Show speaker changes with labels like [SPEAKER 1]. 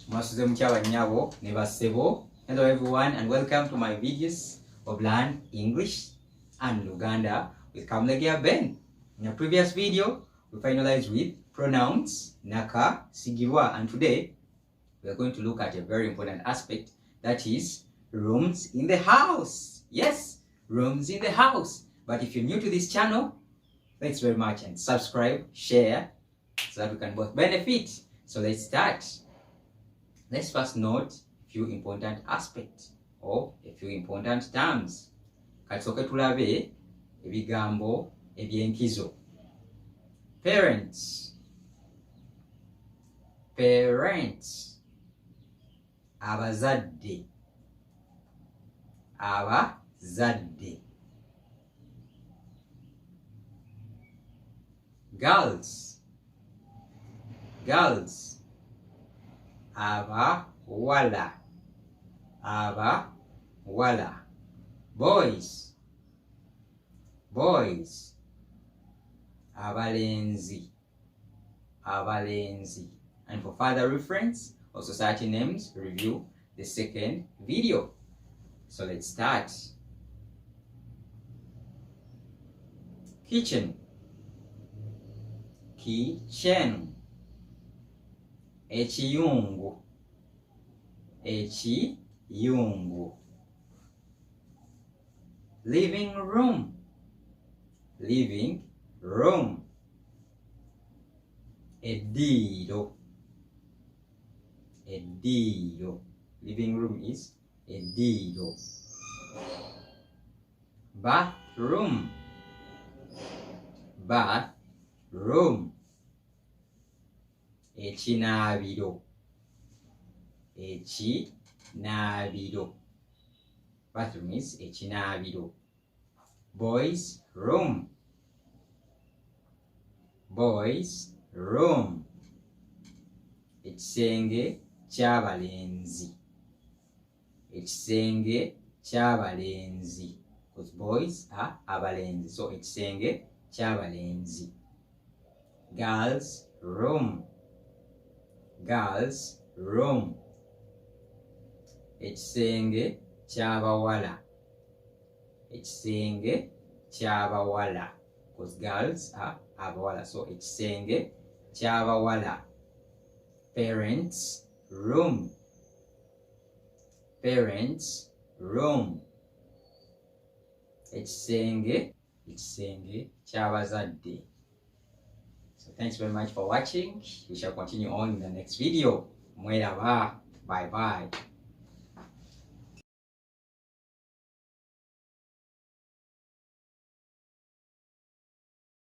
[SPEAKER 1] Mwasuze mchaba nyabo nebasebo. Hello everyone and welcome to my videos of Learn English and Luganda with Kamlegia Ben. In a previous video, we finalized with pronouns naka, sigirwa, and today we are going to look at a very important aspect, that is rooms in the house. Yes, rooms in the house. But if you're new to this channel, thanks very much and subscribe, share, so that we can both benefit. So let's start. Let's first note a few important aspects or a few important terms. Katsoke tulabe ebigambo ebyenkizo. Parents. Parents. Abazadde. Abazadde. Girls. Girls. Abawala. Abawala. Boys. Boys. Abalenzi. Abalenzi. And for further reference or society names, review the second video. So let's start. Kitchen. Kitchen. Ekiyungu. Ekiyungu. Living room. Living room. Eddiiro. Eddiiro. Living room is eddiiro. Bathroom. Bathroom. Ekinaabiro. Ekinaabiro. Bathroom is ekinaabiro. Boys room. Boys room. Ekisenge ky'abalenzi. Ekisenge ky'abalenzi. Because boys are abalenzi. So ekisenge ky'abalenzi. Girls room. Girls room. Ekisenge ky'abawala. Ekisenge ky'abawala. Because girls are abawala. So ekisenge ky'abawala. Parents room. Parents room. Ekisenge ky'abazadde. So thanks very much for watching. We shall continue on in the next video. Mwelaba. Bye bye.